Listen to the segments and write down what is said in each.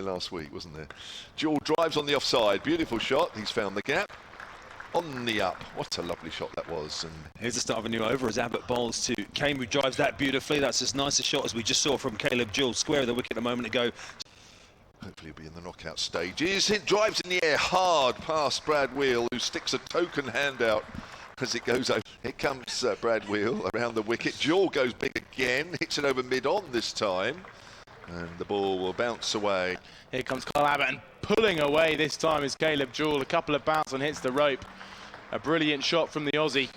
last week, wasn't there? Jewell drives on the offside. Beautiful shot. He's found the gap. On the up. What a lovely shot that was. And here's the start of a new over as Abbott bowls to Kane, who drives that beautifully. That's as nice a shot as we just saw from Caleb Jewell, square of the wicket a moment ago. Hopefully he'll be in the knockout stages. It drives in the air hard past Brad Wheel, who sticks a token hand out as it goes over. Here comes Brad Wheel around the wicket. Jewell goes big again, hits it over mid-on this time, and the ball will bounce away. Here comes Kyle Abbott, and pulling away this time is Caleb Jewell. A couple of bounce and hits the rope. A brilliant shot from the Aussie.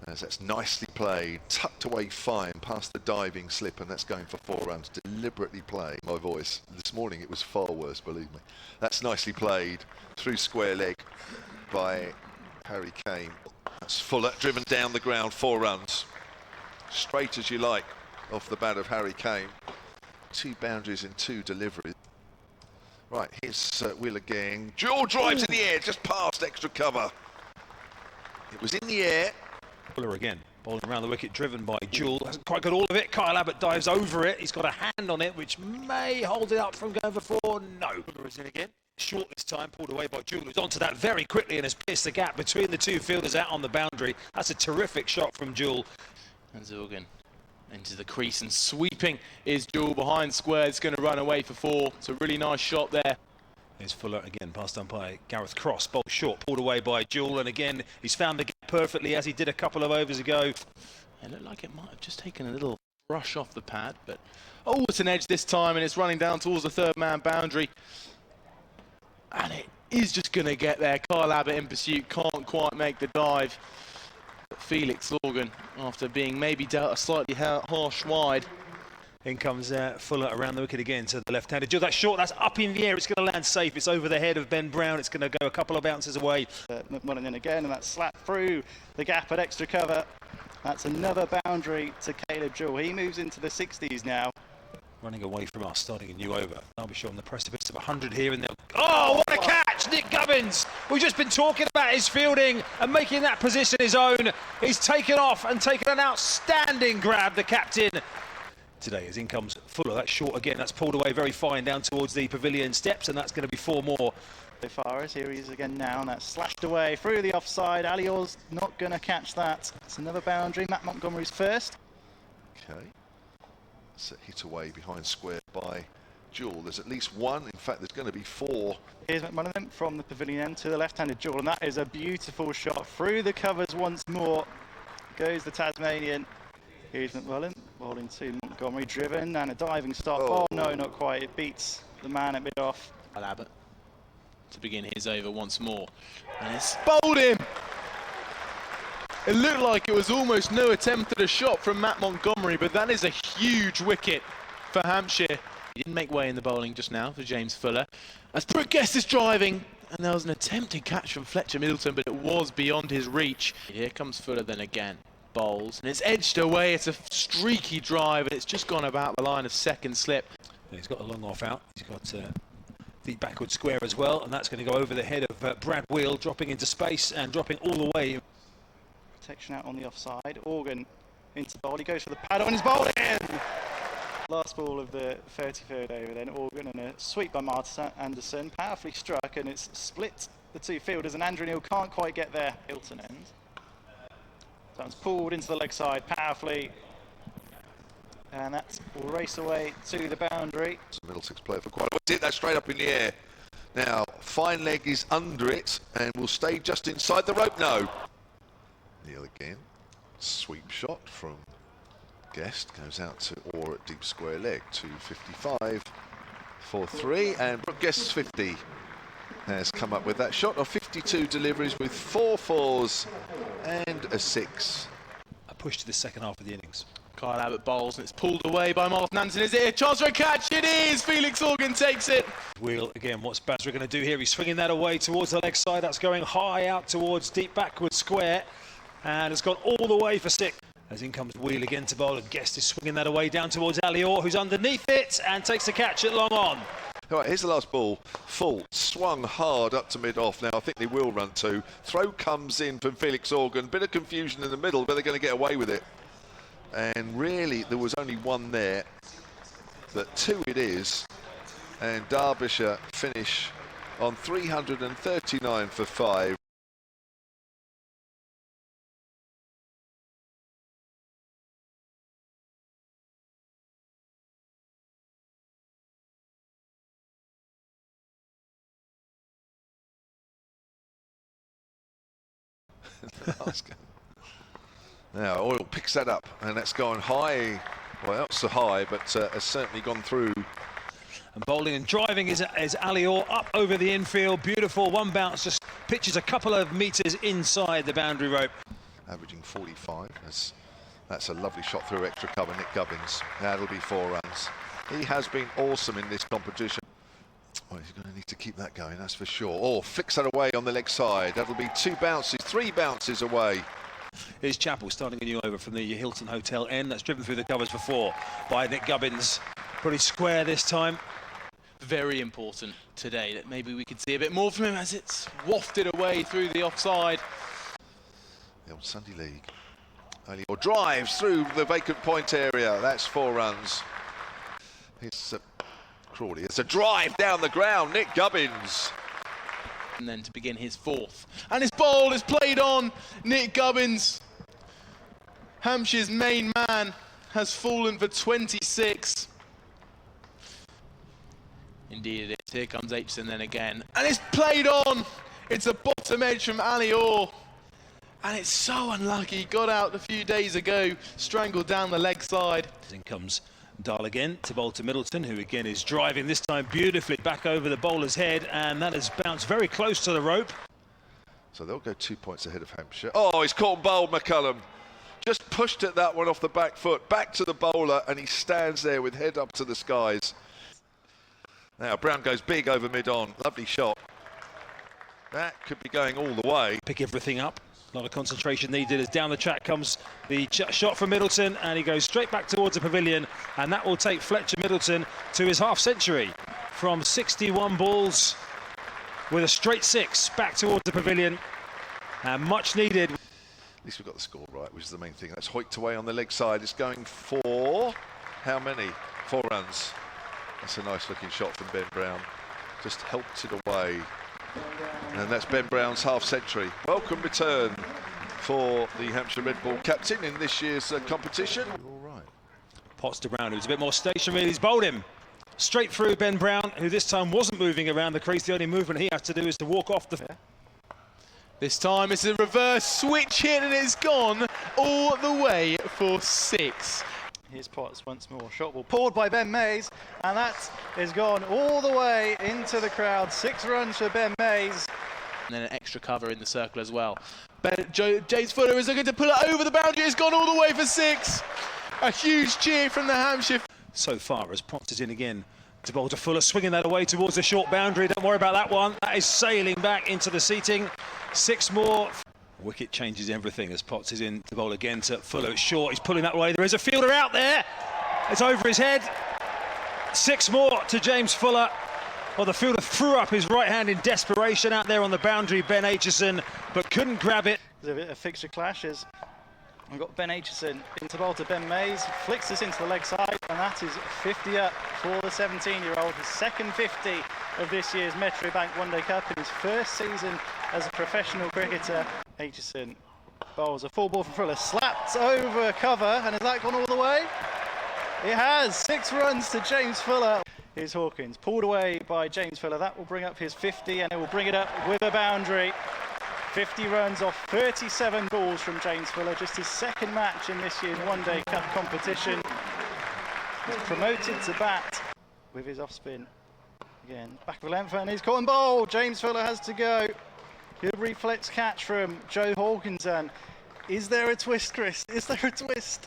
As that's nicely played, tucked away fine past the diving slip, and that's going for 4 runs. Deliberately played. My voice this morning, it was far worse, believe me. That's nicely played through square leg by Harry Kane. That's Fuller driven down the ground, 4 runs. Straight as you like off the bat of Harry Kane. 2 boundaries and 2 deliveries. Right, here's Wheel again. Jewell drives in the air, just past extra cover. It was in the air. Fuller again, bowling around the wicket, driven by Jewell. Hasn't quite got all of it. Kyle Abbott dives over it. He's got a hand on it, which may hold it up from going for 4. No. Fuller is in again. Short this time, pulled away by Jewell, who's onto that very quickly and has pierced the gap between the 2 fielders out on the boundary. That's a terrific shot from Jewell. And Zorgan into the crease and sweeping is Jewell behind square. It's going to run away for 4. It's a really nice shot there. Here's Fuller again, passed on by Gareth Cross. Ball short, pulled away by Jewell, and again he's found the gap perfectly as he did a couple of overs ago. It looked like it might have just taken a little brush off the pad, but oh, it's an edge this time, and it's running down towards the 3rd man boundary. And it is just going to get there. Kyle Abbott in pursuit, can't quite make the dive. But Felix Organ, after being maybe dealt a slightly harsh wide. In comes Fuller around the wicket again to the left-handed. Jewell, that's short, that's up in the air, it's going to land safe. It's over the head of Ben Brown, it's going to go a couple of bounces away. McMullen in again, and that's slapped through the gap at extra cover. That's another boundary to Caleb Jewell. He moves into the 60s now. Running away from us, starting a new over. Derbyshire on the precipice of 100 here and there. Oh, what a catch! Nick Gubbins! We've just been talking about his fielding and making that position his own. He's taken off and taken an outstanding grab, the captain. Today, as in comes Fuller, that's short again, that's pulled away very fine down towards the pavilion steps, and that's going to be 4 more. So far as here he is again now, and that's slashed away through the offside. Alior's not going to catch that. It's another boundary. Matt Montgomery's first. Okay. It's a hit away behind square by Jewell. There's at least 1. In fact, there's going to be 4. Here's McMullen from the pavilion end to the left-handed Jewell, and that is a beautiful shot through the covers once more. Goes the Tasmanian. Here's McMullen, bowling to Montgomery, driven, and a diving stop. Oh no, not quite. It beats the man at mid-off. Abbott to begin his over once more. And it's bowled him! It looked like it was almost no attempt at a shot from Matt Montgomery, but that is a huge wicket for Hampshire. He didn't make way in the bowling just now for James Fuller. As Brooke Guest is driving, and there was an attempted catch from Fletcher Middleton, but it was beyond his reach. Here comes Fuller then again. Bowls, and it's edged away. It's a streaky drive, and it's just gone about the line of 2nd slip. He's got a long off out. He's got the backward square as well, and that's going to go over the head of Brad Wheel, dropping into space and dropping all the way. Protection out on the offside. Organ into bowl. He goes for the paddle and he's bowled in. Last ball of the 33rd over then. Organ and a sweep by Martin Anderson. Powerfully struck, and it's split the 2 fielders, and Andrew Neil can't quite get there. Hilton end. So it's pulled into the leg side powerfully, and that will race away to the boundary. It's a middle 6 player for quite a while. Hit that straight up in the air. Now, fine leg is under it and will stay just inside the rope. No. Neil again. Sweep shot from Guest. Goes out to Orr at deep square leg. 255 for 3, and Brooke Guest's 50 has come up with that shot of 52 deliveries with 4 4s and a 6. A push to the second half of the innings. Kyle Abbott bowls, and it's pulled away by Martin Anderson. Is it a chance for a catch? It is! Felix Organ takes it. Wheel again, what's Basra going to do here? He's swinging that away towards the leg side. That's going high out towards deep backward square, and it's gone all the way for 6. As in comes Wheel again to bowl, and Guest is swinging that away down towards Alior, who's underneath it and takes the catch at long on. All right, here's the last ball. Full, swung hard up to mid-off. Now, I think they will run 2. Throw comes in from Felix Organ. Bit of confusion in the middle, but they're going to get away with it. And really, there was only 1 there. But 2 it is. And Derbyshire finish on 339 for 5. Now Oil picks that up, and that's gone high. Well, not so high, but has certainly gone through. And bowling and driving is Ali Orr up over the infield. Beautiful one bounce, just pitches a couple of metres inside the boundary rope. Averaging 45. That's a lovely shot through extra cover. Nick Gubbins. That'll be 4 runs. He has been awesome in this competition. Well, he's going to need to keep that going, that's for sure. Oh, flicks that away on the leg side. That'll be 2 bounces, 3 bounces away. Here's Chappell starting a new over from the Hilton Hotel End. That's driven through the covers before by Nick Gubbins. Pretty square this time. Very important today that maybe we could see a bit more from him as it's wafted away through the offside. The old Sunday League. Or drives through the vacant point area. That's 4 runs. It's Crawley. It's a drive down the ground. Nick Gubbins. And then to begin his 4th. And his ball is played on. Nick Gubbins, Hampshire's main man, has fallen for 26. Indeed it is. Here comes Aitchison then again. And it's played on. It's a bottom edge from Ali Orr. And it's so unlucky. Got out a few days ago, strangled down the leg side. In comes Dahl again to bowl to Middleton, who again is driving this time beautifully back over the bowler's head, and that has bounced very close to the rope. So they'll go 2 points ahead of Hampshire. Oh, he's caught and bowled McCullum. Just pushed at that one off the back foot, back to the bowler, and he stands there with head up to the skies. Now Brown goes big over mid-on. Lovely shot. That could be going all the way. Pick everything up. A lot of concentration needed as down the track comes the shot from Middleton, and he goes straight back towards the pavilion, and that will take Fletcher Middleton to his half century from 61 balls with a straight 6 back towards the pavilion, and much needed. At least we've got the score right, which is the main thing. That's hoiked away on the leg side. It's going for how many? 4 runs. That's a nice looking shot from Ben Brown. Just helped it away. And that's Ben Brown's half century. Welcome return for the Hampshire Red Ball captain in this year's competition. All right. Potts to Brown, who's a bit more stationary. He's bowled him straight through Ben Brown, who this time wasn't moving around the crease. The only movement he has to do is to walk off the... This time it's a reverse switch hit, and it's gone all the way for 6. Here's Potts once more. Shot ball pulled by Ben Mays, and that is gone all the way into the crowd. 6 runs for Ben Mays. And then an extra cover in the circle as well. James Fuller is looking to pull it over the boundary. It's gone all the way for 6. A huge cheer from the Hampshire. So far as Potts is in again to bowl to Fuller, swinging that away towards the short boundary. Don't worry about that one. That is sailing back into the seating. 6 more. Wicket changes everything as Potts is in to bowl again to Fuller. It's short, he's pulling that way. There is a fielder out there. It's over his head. 6 more to James Fuller. Well, the fielder threw up his right hand in desperation out there on the boundary, Ben Aitchison, but couldn't grab it. There's a fixture clash as we've got Ben Aitchison into bowl to Ben Mays, flicks this into the leg side, and that is 50 up for the 17-year-old. His second 50 of this year's Metrobank One Day Cup in his first season as a professional cricketer. Aitchison bowls a full ball from Fuller, slapped over cover, and has that gone all the way? It has. 6 runs to James Fuller. Here's Hawkins, pulled away by James Fuller. That will bring up his 50, and it will bring it up with a boundary. 50 runs off 37 balls from James Fuller, just his second match in this year's One Day Cup competition. He's promoted to bat with his off spin. Again, back of the length, and he's caught and bowled. James Fuller has to go. Good reflex catch from Joe Hawkins. And is there a twist, Chris? Is there a twist?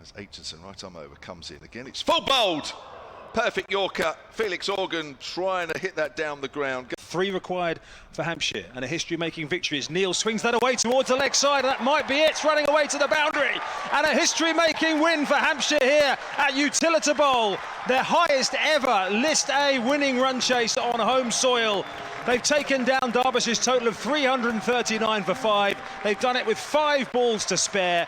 As Aitchison, right arm over, comes in again. It's full bowled. Perfect Yorker. Felix Organ trying to hit that down the ground. 3 required for Hampshire, and a history-making victory as Neil swings that away towards the leg side. That might be it. It's running away to the boundary, and a history-making win for Hampshire here at Utilita Bowl. Their highest ever List A winning run chase on home soil. They've taken down Derbyshire's total of 339 for 5. They've done it with 5 balls to spare.